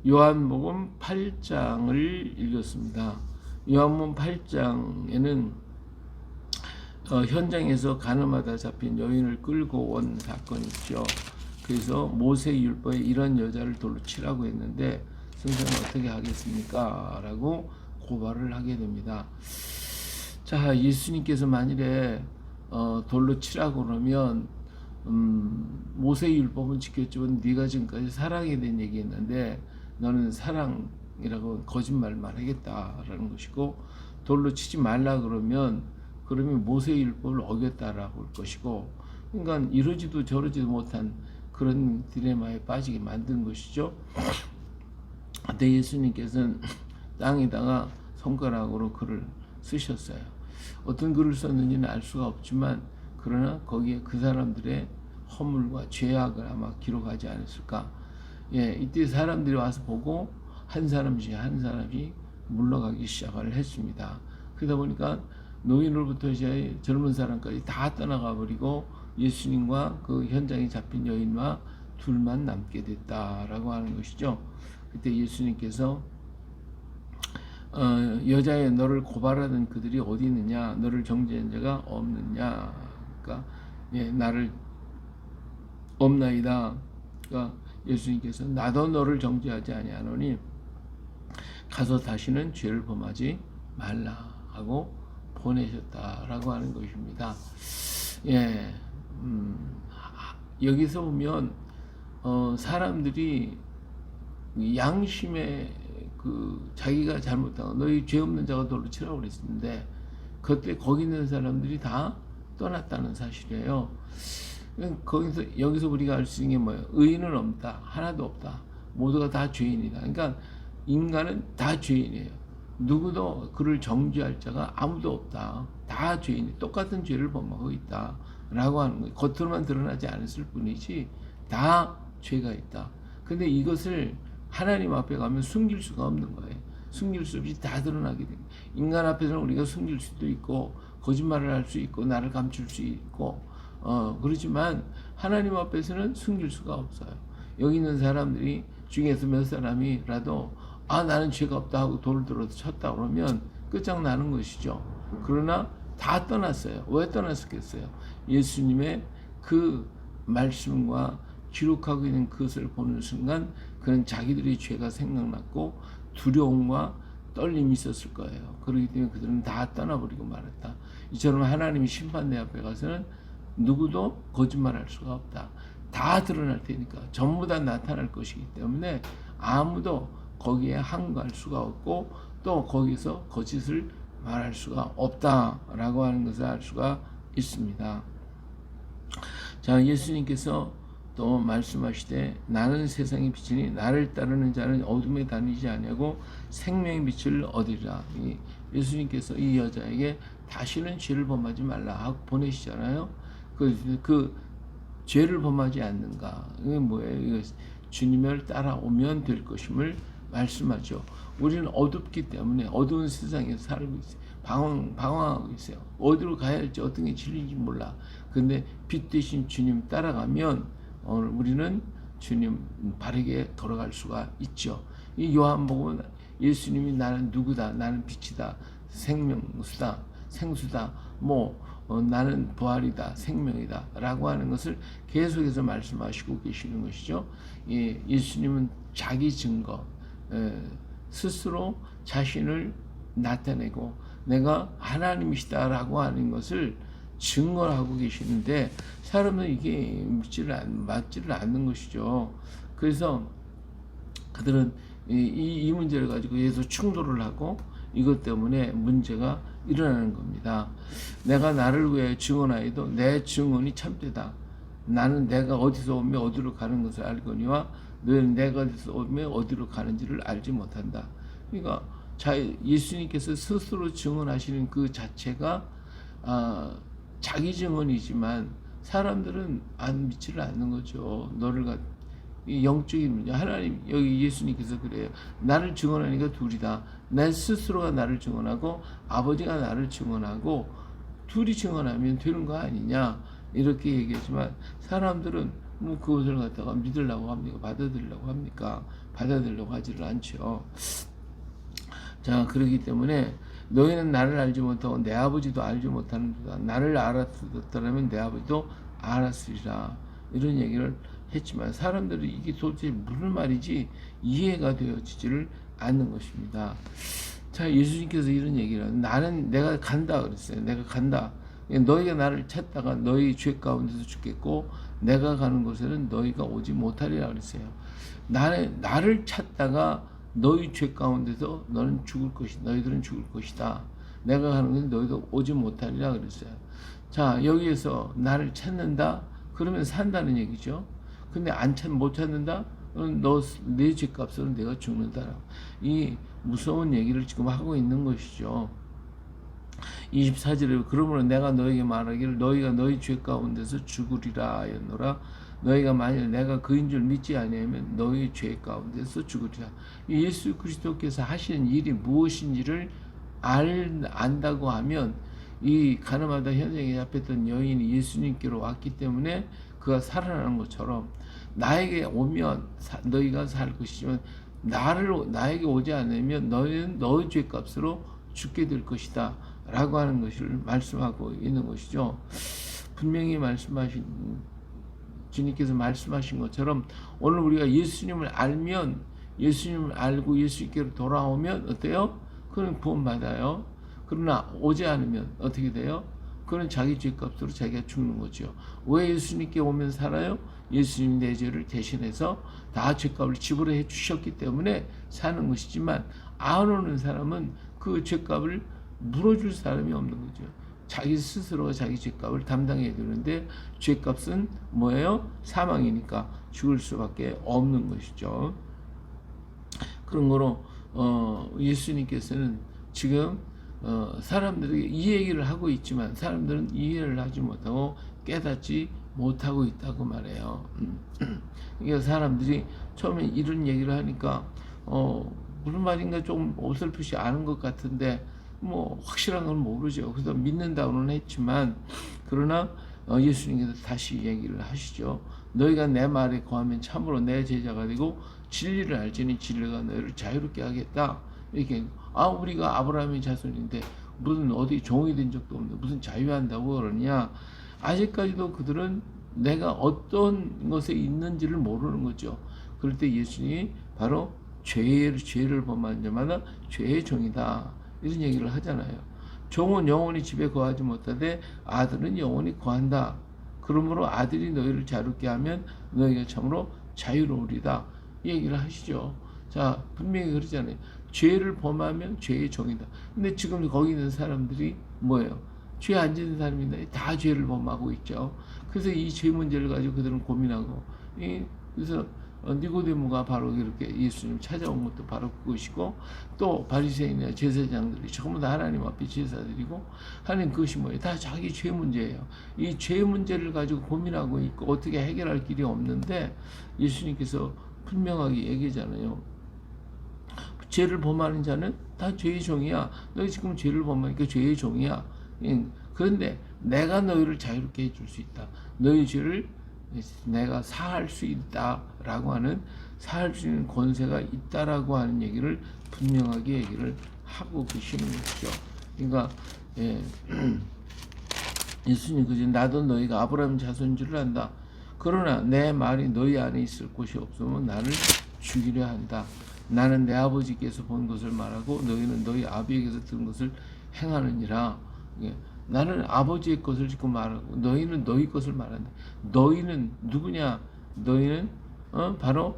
요한복음 8장을 읽었습니다. 요한복음 8장에는 현장에서 가늠하다 잡힌 여인을 끌고 온 사건이 있죠. 그래서 모세율법에 이런 여자를 돌로 치라고 했는데 선생은 어떻게 하겠습니까? 라고 고발을 하게 됩니다. 자, 예수님께서 만일에 돌로 치라고 그러면 모세율법은 지켰지만 네가 지금까지 사랑에 대한 얘기했는데 너는 사랑이라고 거짓말만 하겠다라는 것이고, 돌로 치지 말라 그러면 모세율법을 어겼다라고 할 것이고, 그러니까 이러지도 저러지도 못한 그런 딜레마에 빠지게 만든 것이죠. 근데 예수님께서는 땅에다가 손가락으로 글을 쓰셨어요. 어떤 글을 썼는지는 알 수가 없지만 그러나 거기에 그 사람들의 허물과 죄악을 아마 기록하지 않았을까. 예, 이때 사람들이 와서 보고 한 사람씩 물러가기 시작을 했습니다. 그러다 보니까 노인으로부터 이제 젊은 사람까지 다 떠나가 버리고 예수님과 그 현장에 잡힌 여인과 둘만 남게 됐다라고 하는 것이죠. 그때 예수님께서 여자의 너를 고발하던 그들이 어디 있느냐, 너를 정죄한 자가 없느냐, 그러니까 예, 나를 없나이다. 그러니까 예수님께서 나도 너를 정죄하지 아니하노니 가서 다시는 죄를 범하지 말라 하고 보내셨다라고 하는 것입니다. 예, 여기서 보면 사람들이 양심에 자기가 잘못한 너희 죄 없는 자가 돌로 치라고 그랬는데 그때 거기 있는 사람들이 다 떠났다는 사실이에요. 여기서 우리가 알 수 있는 게 뭐예요? 의인은 없다, 하나도 없다, 모두가 다 죄인이다. 그러니까 인간은 다 죄인이에요. 누구도 그를 정죄할 자가 아무도 없다. 다 죄인이 똑같은 죄를 범하고 있다라고 하는 거예요. 겉으로만 드러나지 않았을 뿐이지 다 죄가 있다. 근데 이것을 하나님 앞에 가면 숨길 수가 없는 거예요. 숨길 수 없이 다 드러나게 됩니다. 인간 앞에서는 우리가 숨길 수도 있고 거짓말을 할 수 있고 나를 감출 수 있고 그렇지만 하나님 앞에서는 숨길 수가 없어요. 여기 있는 사람들이 중에서 몇 사람이라도 나는 죄가 없다 하고 돌을 들어서 쳤다 그러면 끝장나는 것이죠. 그러나 다 떠났어요. 왜 떠났겠어요? 예수님의 그 말씀과 기록하고 있는 그것을 보는 순간 그는 자기들의 죄가 생각났고 두려움과 떨림이 있었을 거예요. 그렇기 때문에 그들은 다 떠나버리고 말았다. 이처럼 하나님이 심판대 앞에 가서는 누구도 거짓말할 수가 없다. 다 드러날 테니까 전부 다 나타날 것이기 때문에 아무도 거기에 항거할 수가 없고 또 거기서 거짓을 말할 수가 없다라고 하는 것을 알 수가 있습니다. 자, 예수님께서 또 말씀하시되 나는 세상의 빛이니 나를 따르는 자는 어둠에 다니지 아니하고 생명의 빛을 얻으리라. 예수님께서 이 여자에게 다시는 죄를 범하지 말라 하고 보내시잖아요. 그 죄를 범하지 않는가? 이게 뭐예요? 이거 주님을 따라오면 될 것임을 말씀하죠. 우리는 어둡기 때문에 어두운 세상에서 살고 있어요. 방황하고 있어요. 어디로 가야 할지 어떤 게 진리인지 몰라. 근데 빛 대신 주님 따라가면 우리는 주님 바르게 걸어갈 수가 있죠. 이 요한복음은 예수님이 나는 누구다, 나는 빛이다, 생명수다, 생수다, 나는 부활이다, 생명이다 라고 하는 것을 계속해서 말씀하시고 계시는 것이죠. 예수님은 자기 증거, 스스로 자신을 나타내고 내가 하나님이시다 라고 하는 것을 증거를 하고 계시는데 사람은 이게 맞지를 않는 것이죠. 그래서 그들은 이 문제를 가지고 계속 충돌을 하고 이것 때문에 문제가 일어나는 겁니다. 내가 나를 위해 증언하여도 내 증언이 참되다. 나는 내가 어디서 오며 어디로 가는 것을 알거니와 너는 내가 어디서 오며 어디로 가는지를 알지 못한다. 그러니까 예수님께서 스스로 증언하시는 그 자체가 자기 증언이지만 사람들은 믿지를 않는 거죠. 이 영적인 문제. 하나님, 여기 예수님께서 그래요. 나를 증언하니까 둘이다. 내 스스로가 나를 증언하고 아버지가 나를 증언하고 둘이 증언하면 되는 거 아니냐 이렇게 얘기하지만 사람들은 그것을 갖다가 믿으려고 합니까? 받아들이려고 합니까? 받아들이려고 하지를 않죠. 자, 그렇기 때문에 너희는 나를 알지 못하고 내 아버지도 알지 못하는도다. 나를 알았더라면 내 아버지도 알았으리라. 이런 얘기를 했지만 사람들이 이게 도대체 무슨 말이지 이해가 되어지지를 않는 것입니다. 자, 예수님께서 이런 얘기를 나는 내가 간다 그랬어요. 내가 간다. 너희가 나를 찾다가 너희 죄 가운데서 죽겠고 내가 가는 곳에는 너희가 오지 못하리라 그랬어요. 나를 찾다가 너희 죄 가운데서 너는 죽을 것이다. 너희들은 죽을 것이다. 내가 가는 곳에 너희도 오지 못하리라 그랬어요. 자, 여기에서 나를 찾는다? 그러면 산다는 얘기죠. 근데 못 찾는다? 내 죄값으로 내가 죽는다. 이 무서운 얘기를 지금 하고 있는 것이죠. 24절에 그러므로 내가 너에게 말하기를 너희가 너희 죄 가운데서 죽으리라 하였노라. 너희가 만일 내가 그인 줄 믿지 아니하면 너희 죄 가운데서 죽으리라. 예수 그리스도께서 하시는 일이 무엇인지를 안다고 하면 이 가늠하다 현장에 잡혔던 여인이 예수님께로 왔기 때문에 그가 살아나는 것처럼 나에게 오면 너희가 살 것이지만 나에게 오지 않으면 너희는 너희 죄값으로 죽게 될 것이다 라고 하는 것을 말씀하고 있는 것이죠. 분명히 주님께서 말씀하신 것처럼 오늘 우리가 예수님을 알면 예수님을 알고 예수님께로 돌아오면 어때요? 그는 구원받아요. 그러나 오지 않으면 어떻게 돼요? 그는 자기 죄값으로 자기가 죽는 거죠. 왜 예수님께 오면 살아요? 예수님이 내 죄를 대신해서 다 죄값을 지불해 주셨기 때문에 사는 것이지만 안 오는 사람은 그 죄값을 물어줄 사람이 없는 거죠. 자기 스스로가 자기 죄값을 담당해야 되는데 죄값은 뭐예요? 사망이니까 죽을 수밖에 없는 것이죠. 그런 거로 예수님께서는 지금 사람들에게 이 얘기를 하고 있지만 사람들은 이해를 하지 못하고 깨닫지 못하고 있다고 말해요. 그러니까 사람들이 처음에 이런 얘기를 하니까 무슨 말인가 좀 어설프지 않은 것 같은데 뭐 확실한 건 모르죠. 그래서 믿는다고는 했지만 그러나 예수님께서 다시 얘기를 하시죠. 너희가 내 말에 거하면 참으로 내 제자가 되고 진리를 알지니 진리가 너희를 자유롭게 하겠다. 이렇게 우리가 아브라함의 자손인데 무슨 어디 종이 된 적도 없는데 무슨 자유한다고 그러냐. 아직까지도 그들은 내가 어떤 것에 있는지를 모르는 거죠. 그럴 때 예수님이 바로 죄를 범한 자마다 죄의 종이다 이런 얘기를 하잖아요. 종은 영원히 집에 거하지 못하되 아들은 영원히 거한다. 그러므로 아들이 너희를 자유롭게 하면 너희가 참으로 자유로우리다 이 얘기를 하시죠. 자, 분명히 그러잖아요. 죄를 범하면 죄의 종이다. 근데 지금 거기 있는 사람들이 뭐예요? 죄 안 짓는 사람인데 다 죄를 범하고 있죠. 그래서 이 죄 문제를 가지고 그들은 고민하고 그래서 니고데모가 바로 이렇게 예수님 찾아온 것도 바로 그것이고 또 바리새인이나 제사장들이 전부 다 하나님 앞에 제사드리고 하는 그것이 뭐예요? 다 자기 죄 문제예요. 이 죄 문제를 가지고 고민하고 있고 어떻게 해결할 길이 없는데 예수님께서 분명하게 얘기하잖아요. 죄를 범하는 자는 다 죄의 종이야. 너희 지금 죄를 범하니까 죄의 종이야. 그런데 내가 너희를 자유롭게 해줄 수 있다. 너희 죄를 내가 사할 수 있다라고 하는 사할 수 있는 권세가 있다라고 하는 얘기를 분명하게 얘기를 하고 계시는 것이죠. 그러니까 예수님 그지 나도 너희가 아브라함 자손인 줄 안다. 그러나 내 말이 너희 안에 있을 곳이 없으면 나를 죽이려 한다. 나는 내 아버지께서 본 것을 말하고 너희는 너희 아비에게서 들은 것을 행하느니라. 나는 아버지의 것을 지금 말하고 너희는 너희 것을 말한다. 너희는 누구냐? 너희는 바로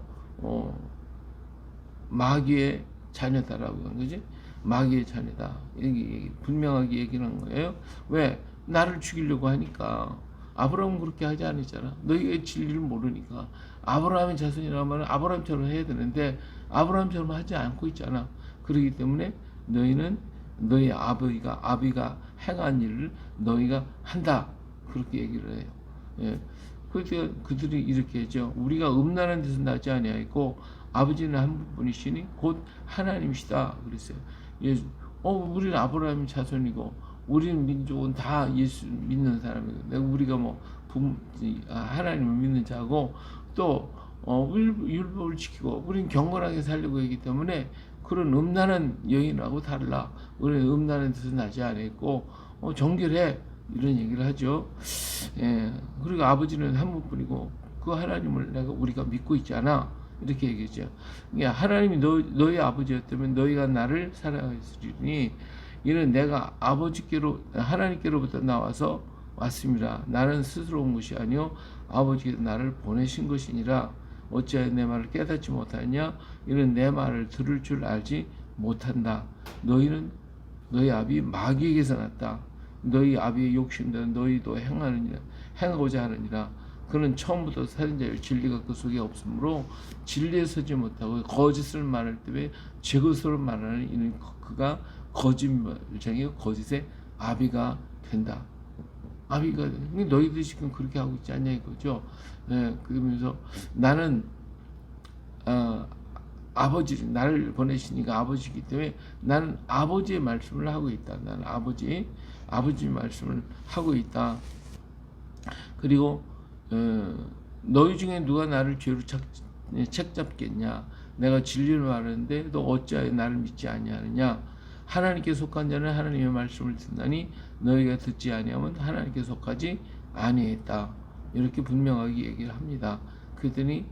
마귀의 자녀다라고 하는 거지. 마귀의 자녀다. 이렇게 분명하게 얘기를 한 거예요. 왜? 나를 죽이려고 하니까. 아브라함은 그렇게 하지 않았잖아. 너희가 진리를 모르니까. 아브라함의 자손이라고 하면 아브라함처럼 해야 되는데 아브라함처럼 하지 않고 있잖아. 그렇기 때문에 너희는 너희 아비가 행한 일을 너희가 한다. 그렇게 얘기를 해요. 예. 그때 그들이 이렇게 했죠. 우리가 음란한 데서 나지 아니하였고 아버지는 한 분이시니 곧 하나님이시다. 그랬어요. 우리는 아브라함의 자손이고 우리는 민족은 다 예수 믿는 사람이고 우리가 뭐 하나님을 믿는 자고 또 율법을 지키고 우리는 경건하게 살려고 하기 때문에 그런 음란한 여인하고 달라. 우리는 음란한 뜻은 나지 않았고 정결해 이런 얘기를 하죠. 예, 그리고 아버지는 한 분뿐이고 그 하나님을 우리가 믿고 있잖아. 이렇게 얘기했죠. 그러니까 하나님이 너희 아버지였다면 너희가 나를 사랑했으리니 이는 내가 하나님께로부터 나와서 왔습니다. 나는 스스로 온 것이 아니요 아버지께서 나를 보내신 것이니라. 어찌하여 내 말을 깨닫지 못하냐? 이는 내 말을 들을 줄 알지 못한다. 너희는 너희 아비 마귀에게서 났다. 너희 아비의 욕심대로 너희도 행하고자 하느니라. 그는 처음부터 살인자요 진리가 그 속에 없으므로 진리에 서지 못하고 거짓을 말할 때에 제 것으로 말하는 이는 그가 거짓말쟁이요 거짓의 아비가 된다. 아비가 너희들이 지금 그렇게 하고 있지 않냐 이거죠. 예, 그러면서 나는 아버지 나를 보내시니까 아버지이기 때문에 나는 아버지의 말씀을 하고 있다. 나는 아버지 말씀을 하고 있다. 그리고 너희 중에 누가 나를 죄로 책잡겠냐? 내가 진리를 말하는데 너 어찌하여 나를 믿지 아니하느냐? 하나님께 속한 자는 하나님의 말씀을 듣나니 너희가 듣지 아니하면 하나님께 속하지 아니했다. 이렇게 분명하게 얘기를 합니다. 그랬더니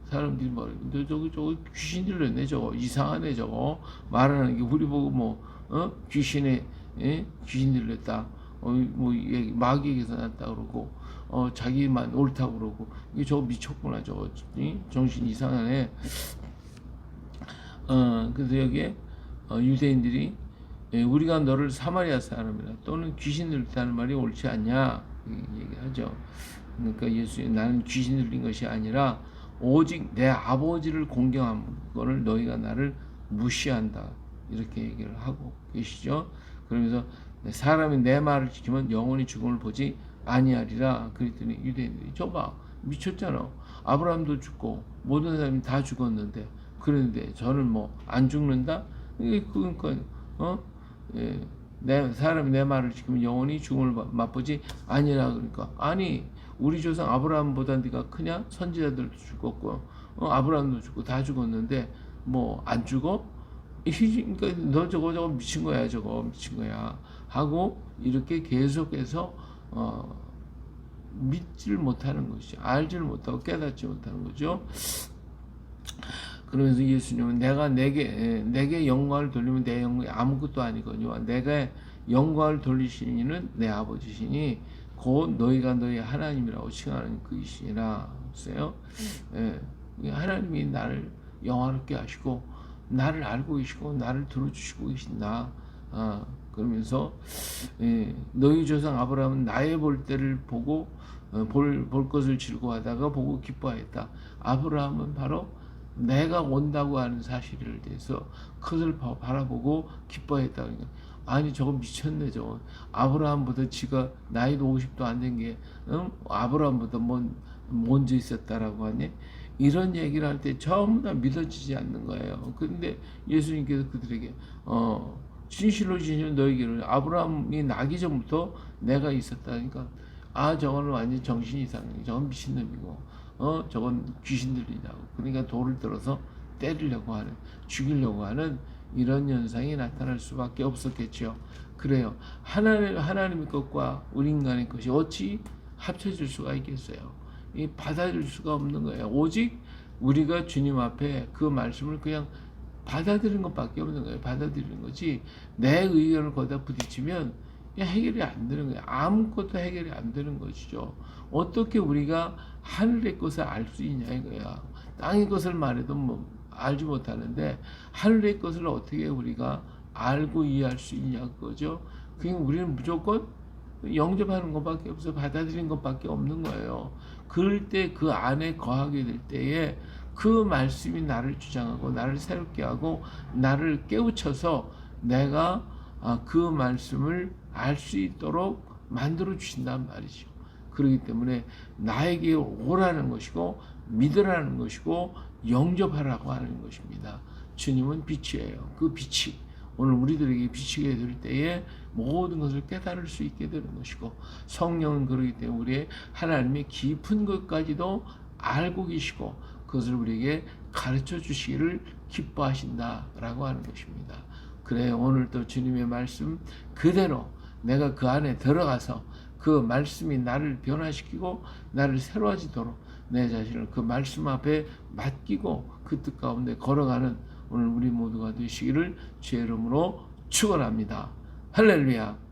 사람들이 너 저거 귀신 들렸네 저거 이상하네 저거 말하는 게 우리 보고 귀신 들렸다. 마귀에게서 났다 그러고 자기만 옳다고 그러고 이게 저거 미쳤구나 저거 정신 이상하네. 그래서 여기에 유대인들이 우리가 너를 사마리아 사람이라 또는 귀신 들렸다는 말이 옳지 않냐 얘기하죠. 그러니까 예수님 나는 귀신 들린 것이 아니라 오직 내 아버지를 공경한 거를 너희가 나를 무시한다 이렇게 얘기를 하고 계시죠. 그러면서 사람이 내 말을 지키면 영원히 죽음을 보지 아니하리라. 그랬더니 유대인들이 저봐 미쳤잖아. 아브라함도 죽고 모든 사람이 다 죽었는데 그런데 저는 안 죽는다? 그러니까 사람이 내 말을 지키면 영원히 죽음을 맛보지 아니라. 그러니까 아니 우리 조상 아브라함보다 네가 크냐? 선지자들도 죽었고 아브라함도 죽고 다 죽었는데 안 죽어? 그러니까 너 저거 미친 거야 저거 미친 거야 하고 이렇게 계속해서 믿지를 못하는 것이죠. 알지를 못하고 깨닫지 못하는 거죠. 그러면서 예수님은 내가 내게 영광을 돌리면 내 영광이 아무것도 아니거니와 내가 영광을 돌리시는 이는 내 아버지시니 곧 너희가 너희 하나님이라고 칭하는 그이시니라 했어요. 하나님이 나를 영화롭게 하시고 나를 알고 계시고 나를 들어주시고 계신다. 그러면서 너희 조상 아브라함은 나의 볼 때를 보고 볼 것을 즐거워하다가 보고 기뻐하였다. 아브라함은 바로 내가 온다고 하는 사실을 대해서 그것을 바라보고 기뻐했다. 그러니까 아니 저거 미쳤네 저거. 아브라함보다 지가 나이도 50도 안 된 게 아브라함보다 먼저 있었다라고 하네. 이런 얘기를 할 때 전부 다 믿어지지 않는 거예요. 그런데 예수님께서 그들에게 진실로 너희에게는 아브라함이 나기 전부터 내가 있었다니까. 저거는 완전 정신 이상해. 저건 미친놈이고 저건 귀신 들리냐고. 그러니까 돌을 들어서 때리려고 하는, 죽이려고 하는 이런 현상이 나타날 수밖에 없었겠죠. 그래요. 하나님의 것과 우리 인간의 것이 어찌 합쳐질 수가 있겠어요? 받아들일 수가 없는 거예요. 오직 우리가 주님 앞에 그 말씀을 그냥 받아들이는 것밖에 없는 거예요. 받아들이는 거지 내 의견을 거기다 부딪히면 해결이 안 되는 거예요. 아무것도 해결이 안 되는 것이죠. 어떻게 우리가 하늘의 것을 알 수 있냐 이거야. 땅의 것을 말해도 알지 못하는데 하늘의 것을 어떻게 우리가 알고 이해할 수 있냐 그거죠. 그러니까 우리는 무조건 영접하는 것밖에 없어. 받아들이는 것밖에 없는 거예요. 그럴 때 그 안에 거하게 될 때에 그 말씀이 나를 주장하고 나를 새롭게 하고 나를 깨우쳐서 내가 그 말씀을 알 수 있도록 만들어 주신단 말이죠. 그렇기 때문에 나에게 오라는 것이고 믿으라는 것이고 영접하라고 하는 것입니다. 주님은 빛이에요. 그 빛이 오늘 우리들에게 비치게 될 때에 모든 것을 깨달을 수 있게 되는 것이고 성령은 그러기 때문에 우리의 하나님의 깊은 것까지도 알고 계시고 그것을 우리에게 가르쳐 주시기를 기뻐하신다라고 하는 것입니다. 그래 오늘도 주님의 말씀 그대로 내가 그 안에 들어가서 그 말씀이 나를 변화시키고 나를 새로워지도록 내 자신을 그 말씀 앞에 맡기고 그 뜻 가운데 걸어가는 오늘 우리 모두가 되시기를 주의 이름으로 축원합니다. 할렐루야.